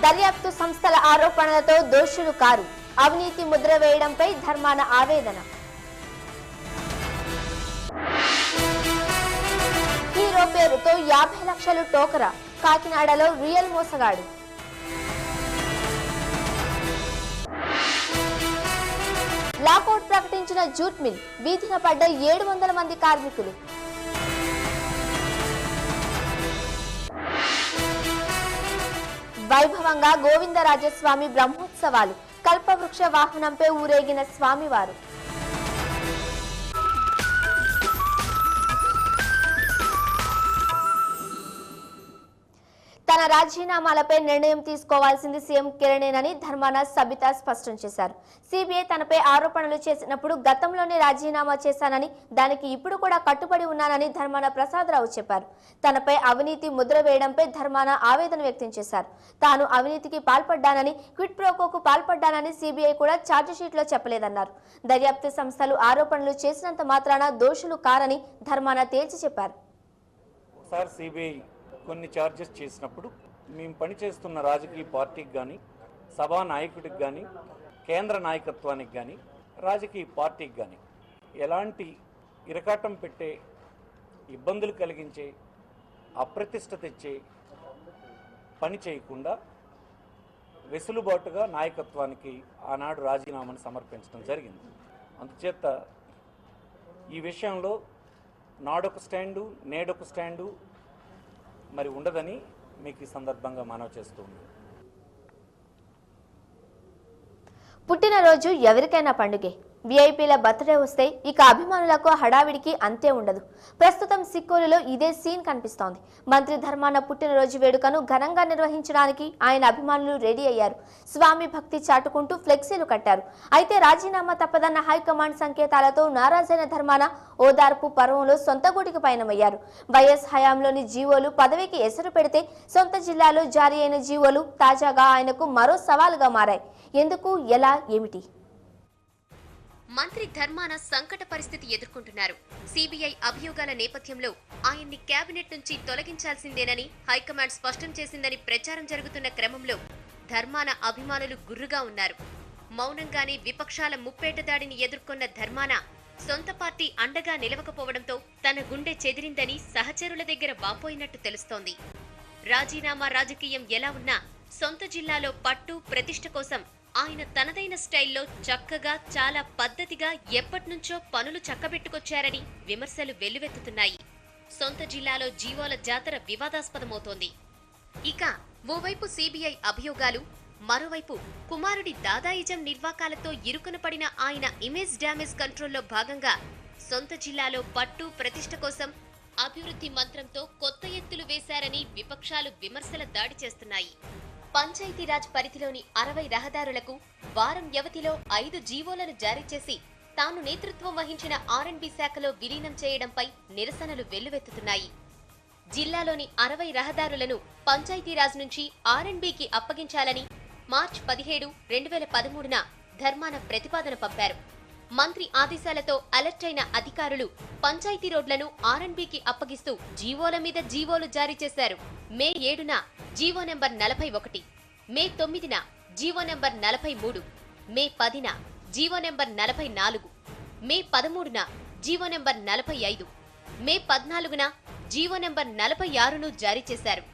దర్యాప్తు సంస్థల ఆరోపణలతో దోషులు కారు, అవినీతి ముద్ర వేయడంపై ధర్మాన ఆవేదన. హీరో పేరుతో 50 లక్షలు టోకరా, కాకినాడలో రియల్ మోసగాడు. లాకౌట్ ప్రకటించిన జూట్ మిల్, వీధిన పడ్డ 700 మంది కార్మికులు. వైభవంగా గోవిందరాజస్వామి బ్రహ్మోత్సవాలు, కల్పవృక్ష వాహనంపై ఊరేగిన స్వామివారు. తన రాజీనామాలపై నిర్ణయం తీసుకోవాల్సింది సీఎం కిరణేనని ధర్మాన సబితా స్పష్టం చేశారు. సిబిఐ తనపై ఆరోపణలు చేసినప్పుడు గతంలోనే రాజీనామా చేశానని, దానికి ఇప్పుడు కూడా కట్టుబడి ఉన్నానని ధర్మాన ప్రసాదరావు చెప్పారు. తనపై అవినీతి ముద్ర వేయడంపై ధర్మాన ఆవేదన వ్యక్తం చేశారు. తాను అవినీతికి పాల్పడ్డానని, క్విట్ ప్రోకోకు పాల్పడ్డానని సిబిఐ కూడా ఛార్జిషీట్లో చెప్పలేదన్నారు. దర్యాప్తు సంస్థలు ఆరోపణలు చేసినంత మాత్రాన దోషులు కారని ధర్మాన తేల్చి చెప్పారు. కొన్ని ఛార్జెస్ చేసినప్పుడు మేము పనిచేస్తున్న రాజకీయ పార్టీకి కానీ, సభా నాయకుడికి కానీ, కేంద్ర నాయకత్వానికి కానీ, రాజకీయ పార్టీకి కానీ ఎలాంటి ఇరకాటం పెట్టే, ఇబ్బందులు కలిగించే, అప్రతిష్ట తెచ్చే పని చేయకుండా వెసులుబాటుగా నాయకత్వానికి ఆనాడు రాజీనామాను సమర్పించడం జరిగింది. అందుచేత ఈ విషయంలో నాడొక స్టాండు, నేడొక స్టాండు మరి ఉండదని మీకు ఈ సందర్భంగా మనవి చేస్తుంది. పుట్టినరోజు ఎవరికైనా పండుగే. విఐపీల బర్త్డే వస్తే ఇక అభిమానులకు హడావిడికి అంతే ఉండదు. ప్రస్తుతం సిక్కోలులో ఇదే సీన్ కనిపిస్తోంది. మంత్రి ధర్మాన పుట్టినరోజు వేడుకను ఘనంగా నిర్వహించడానికి ఆయన అభిమానులు రెడీ అయ్యారు. స్వామి భక్తి చాటుకుంటూ ఫ్లెక్సీలు కట్టారు. అయితే రాజీనామా తప్పదన్న హైకమాండ్ సంకేతాలతో నారాజైన ధర్మాన ఓదార్పు పర్వంలో సొంత గూటికి పయనమయ్యారు. వైఎస్ హయాంలోని జీవోలు పదవికి ఎసరు పెడితే సొంత జిల్లాలో జారీ అయిన జీవోలు తాజాగా ఆయనకు మరో సవాలుగా మారాయి. ఎందుకు, ఎలా, ఏమిటి? మంత్రి ధర్మాన సంకట పరిస్థితి ఎదుర్కొంటున్నారు. సిబిఐ అభియోగాల నేపథ్యంలో ఆయన్ని కేబినెట్ నుంచి తొలగించాల్సిందేనని హైకమాండ్ స్పష్టం చేసిందని ప్రచారం జరుగుతున్న క్రమంలో ధర్మాన అభిమానులు గుర్రుగా ఉన్నారు. మౌనంగానే విపక్షాల ముప్పేట దాడిని ఎదుర్కొన్న ధర్మాన సొంత పార్టీ అండగా నిలవకపోవడంతో తన గుండె చెదిరిందని సహచరుల దగ్గర వాపోయినట్టు తెలుస్తోంది. రాజీనామా రాజకీయం ఎలా ఉన్నా సొంత జిల్లాలో పట్టు ప్రతిష్ఠ కోసం ఆయన తనదైన స్టైల్లో చక్కగా, చాలా పద్ధతిగా ఎప్పటినుంచో పనులు చక్కబెట్టుకొచ్చారని విమర్శలు వెల్లువెత్తుతున్నాయి. సొంత జిల్లాలో జీవోల జాతర వివాదాస్పదమవుతోంది. ఇక ఓవైపు సిబిఐ అభియోగాలు, మరోవైపు కుమారుడి దాదాయిజం నిర్వాకాలతో ఇరుకున పడిన ఆయన ఇమేజ్ డ్యామేజ్ కంట్రోల్లో భాగంగా సొంత జిల్లాలో పట్టు ప్రతిష్ఠ కోసం అభివృద్ధి మంత్రంతో కొత్త ఎత్తులు వేశారని విపక్షాలు విమర్శల దాడి చేస్తున్నాయి. పంచాయతీరాజ్ పరిధిలోని 60 రహదారులకు వారం వ్యవధిలో 5 జీవోలను జారీ చేసి తాను నేతృత్వం వహించిన R&B శాఖలో విలీనం చేయడంపై నిరసనలు వెల్లువెత్తుతున్నాయి. జిల్లాలోని 60 రహదారులను పంచాయతీరాజ్ నుంచి R&Bకి అప్పగించాలని మార్చి 17, 2013న ధర్మాన ప్రతిపాదన పంపారు. మంత్రి ఆదేశాలతో అలర్ట్ అయిన అధికారులు పంచాయతీ రోడ్లను R&Bకి అప్పగిస్తూ జీవోల మీద జీవోలు జారీ చేశారు. మే 7న జీవో నెంబర్ 41, మే 9న జీవో నెంబర్ 43, మే 10న జీవో నెంబర్ 44, మే 13న జీవో నెంబర్ 45, మే 14న జీవో నెంబర్ 46ను జారీ చేశారు.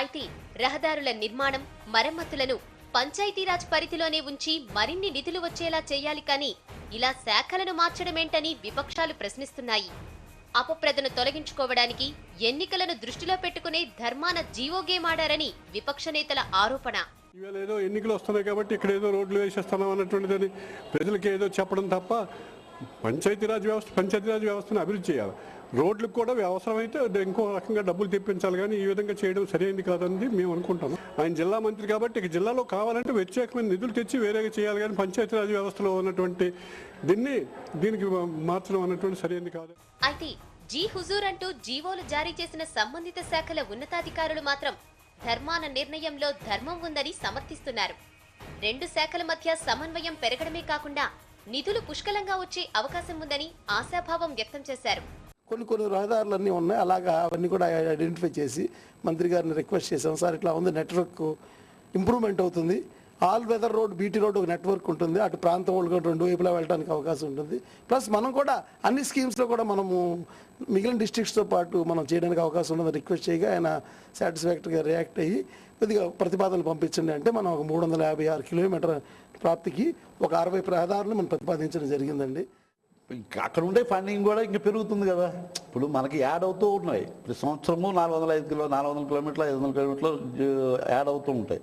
అయితే రహదారుల నిర్మాణం, మరమ్మతులను పంచాయతీరాజ్ పరిధిలోనే ఉంచి మరిన్ని నిధులు వచ్చేలా చేయాలి, కానీ ఇలా శాఖలను మార్చడమేంటని విపక్షాలు ప్రశ్నిస్తున్నాయి. అపప్రదను తొలగించుకోవడానికి ఎన్నికలను దృష్టిలో పెట్టుకునే ధర్మాన జీవో గేమ్ ఆడారని విపక్ష నేతల ఆరోపణ. ఇవాళ ఏదో ఎన్నికలు వస్తున్నాయి కాబట్టి ఇక్కడ ఏదో రోడ్లు వేసేస్తున్నాం అన్నటువంటిదని ప్రజలకు ఏదో చెప్పడం తప్ప పంచాయతీరాజ్ వ్యవస్థను అభివృద్ధి చేయాలి. రోడ్లకు కూడా అవసరమైతే ఇంకో రకంగా డబ్బులు తెప్పించాలి, కానీ ఈ విధంగా చేయడం సరైనది కాదని మేము అనుకుంటాము. ఆయన జిల్లా మంత్రి కాబట్టి ఇక జిల్లాలో కావాలంటే ప్రత్యేకమైన నిధులు తెచ్చి వేరేగా చేయాలి, కానీ పంచాయతీరాజ్ వ్యవస్థలో ఉన్నటువంటి దీనికి మార్చడం అన్నటువంటి సరైనది కాదు. అయితే జీ హుజూర్ అంటూ జీవోలు జారీ చేసిన సంబంధిత శాఖల ఉన్నతాధికారులు మాత్రం ధర్మాన నిర్ణయంలో ధర్మం ఉందని సమర్థిస్తున్నారు. 2 శాఖల మధ్య సమన్వయం పెరగడమే కాకుండా నిధులు పుష్కలంగా వచ్చే అవకాశం ఉందని ఆశాభావం వ్యక్తం చేశారు. కొన్ని రహదారులన్నీ ఉన్నాయి, అలాగా అవన్నీ కూడా ఐడెంటిఫై చేసి మంత్రి గారిని రిక్వెస్ట్ చేసాం. సార్ ఇట్లా ఉంది నెట్వర్క్ ఇంప్రూవ్మెంట్ అవుతుంది. All weather road, BT road ఒక నెట్వర్క్ ఉంటుంది. అటు ప్రాంతం వాళ్ళు కూడా రెండు వైపులా వెళ్ళడానికి అవకాశం ఉంటుంది. ప్లస్ మనం కూడా అన్ని స్కీమ్స్లో కూడా మనము మిగిలిన డిస్ట్రిక్ట్స్తో పాటు మనం చేయడానికి అవకాశం ఉన్నది రిక్వెస్ట్ చేయగా ఆయన సాటిస్ఫాక్టరీగా రియాక్ట్ అయ్యి కొద్దిగా ప్రతిపాదనలు పంపించండి అంటే మనం ఒక 356 కిలోమీటర్ ప్రాప్తికి ఒక 60 రహదారులు మనం ప్రతిపాదించడం జరిగిందండి. అక్కడ ఉండే ఫండింగ్ కూడా ఇంకా పెరుగుతుంది కదా. ఇప్పుడు మనకి యాడ్ అవుతూ ఉన్నాయి. ప్రతి సంవత్సరము 400 కిలోమీటర్లు 500 కిలోమీటర్లు యాడ్ అవుతూ ఉంటాయి.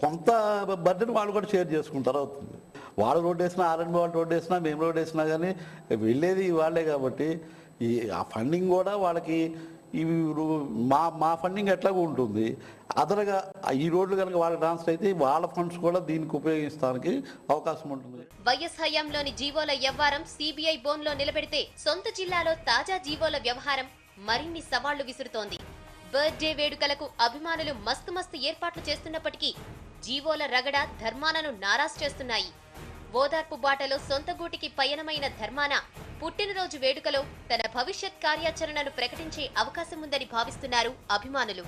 కొంత బడ్జెట్ వాళ్ళు కూడా షేర్ చేసుకుంటారు అవుతుంది. వాళ్ళు రోడ్ వేసినా, ఆర్ఎండ్బి వాళ్ళు రోడ్ వేసినా, మేము రోడ్ వేసినా కానీ వెళ్ళేది వాళ్ళే కాబట్టి ఆ ఫండింగ్ కూడా వాళ్ళకి ఇవి మా ఫండింగ్ ఎట్లాగో ఉంటుంది. అదనగా ఈ రోడ్లు కనుక వాళ్ళకి ట్రాన్స్ఫర్ అయితే వాళ్ళ ఫండ్స్ కూడా దీనికి ఉపయోగించడానికి అవకాశం ఉంటుంది. వైఎస్ హయాంలోని జీవోల వ్యవహారం సిబిఐ బోన్లో నిలబెడితే సొంత జిల్లాలో తాజా జీవోల వ్యవహారం మరిన్ని సవాళ్లు విసురుతోంది. బర్త్డే వేడుకలకు అభిమానులు మస్తు ఏర్పాట్లు చేస్తున్నప్పటికీ జీవోల రగడ ధర్మానను నారాజ్ చేస్తున్నాయి. ఓదార్పు బాటలో సొంత గూటికి పయనమైన ధర్మాన పుట్టినరోజు వేడుకలో తన భవిష్యత్ కార్యాచరణను ప్రకటించే అవకాశం ఉందని భావిస్తున్నారు అభిమానులు.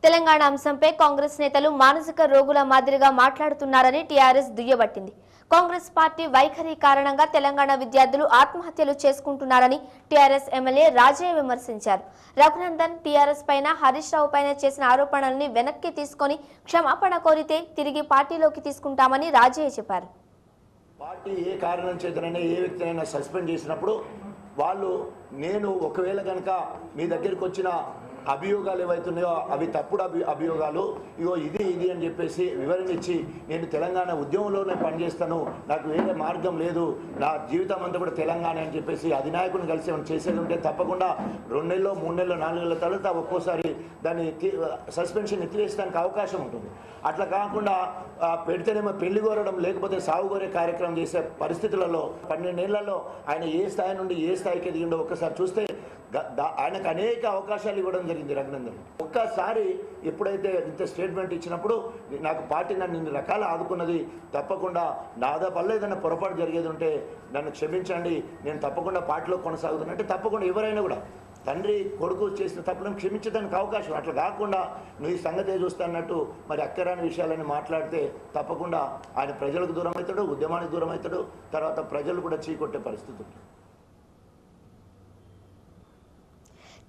తెలంగాణ అంశంపై కాంగ్రెస్ నేతలు మానసిక రోగుల మాదిరిగా మాట్లాడుతున్నారని టీఆర్ఎస్ దుయ్యబట్టింది. కాంగ్రెస్ పార్టీ వైఖరి కారణంగా తెలంగాణ విద్యార్థులు ఆత్మహత్యలు చేసుకుంటున్నారని టీఆర్ఎస్ ఎమ్మెల్యే రాజయ్య విమర్శించారు. రఘునందన్ టీఆర్ఎస్ పైన, హరీష్ రావు పైన చేసిన ఆరోపణల్ని వెనక్కి తీసుకొని క్షమాపణ కోరితే తిరిగి పార్టీలోకి తీసుకుంటామని రాజయ్య చెప్పారు. పార్టీ ఏ కారణం చేతనైనా ఏ వ్యక్తినైనా సస్పెండ్ చేసినప్పుడు వాళ్ళు నేను ఒకవేళ కనుక మీ దగ్గరికి వచ్చిన అభియోగాలు ఏవైతున్నాయో అవి తప్పుడు అభియోగాలు, ఇగో ఇది అని చెప్పేసి వివరణ ఇచ్చి నేను తెలంగాణ ఉద్యమంలోనే పనిచేస్తాను, నాకు వేరే మార్గం లేదు, నా జీవితం అంతా కూడా తెలంగాణ అని చెప్పేసి అధినాయకుని కలిసి చేసేది ఉంటే తప్పకుండా 2 నెలలు 3 నెలలు 4 నెలల తర్వాత ఒక్కోసారి దాన్ని సస్పెన్షన్ ఎత్తివేసడానికి అవకాశం ఉంటుంది. అట్లా కాకుండా పెడితేనేమో పెళ్లి కోరడం లేకపోతే సాగు కోరే కార్యక్రమం చేసే పరిస్థితులలో 12 ఏళ్లలో ఆయన ఏ స్థాయి నుండి ఏ స్థాయికి ఎదిగిండో ఒక్కసారి చూస్తే ఆయనకు అనేక అవకాశాలు ఇవ్వడం జరిగింది రఘునందన్. ఒక్కసారి ఎప్పుడైతే ఇంత స్టేట్మెంట్ ఇచ్చినప్పుడు నాకు పార్టీ నన్ను ఇన్ని రకాలు ఆదుకున్నది, తప్పకుండా నాదా వల్ల ఏదైనా పొరపాటు జరిగేది ఉంటే నన్ను క్షమించండి, నేను తప్పకుండా పార్టీలో కొనసాగుతాను అంటే తప్పకుండా ఎవరైనా కూడా తండ్రి కొడుకు చేసిన తప్పులను క్షమించడానికి అవకాశం. అట్లా కాకుండా నువ్వు ఈ సంగతే చూస్తానట్టు మరి అక్కరాని విషయాలని మాట్లాడితే తప్పకుండా ఆయన ప్రజలకు దూరం అవుతాడు, ఉద్యమానికి దూరం అవుతాడు, తర్వాత ప్రజలు కూడా చీకొట్టే పరిస్థితి ఉంటుంది.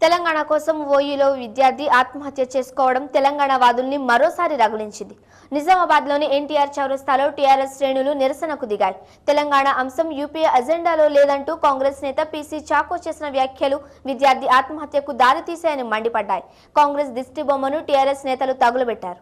తెలంగాణ కోసం ఓయూలో విద్యార్థి ఆత్మహత్య చేసుకోవడం తెలంగాణ వాదుల్ని మరోసారి రగులించింది. నిజామాబాద్లోని ఎన్టీఆర్ చౌరస్తాలో టీఆర్ఎస్ శ్రేణులు నిరసనకు దిగాయి. తెలంగాణ అంశం యూపీఏ అజెండాలో లేదంటూ కాంగ్రెస్ నేత పీసీ చాకో చేసిన వ్యాఖ్యలు విద్యార్థి ఆత్మహత్యకు దారితీశాయని మండిపడ్డాయి. కాంగ్రెస్ దిష్టి బొమ్మను టీఆర్ఎస్ నేతలు తగులబెట్టారు.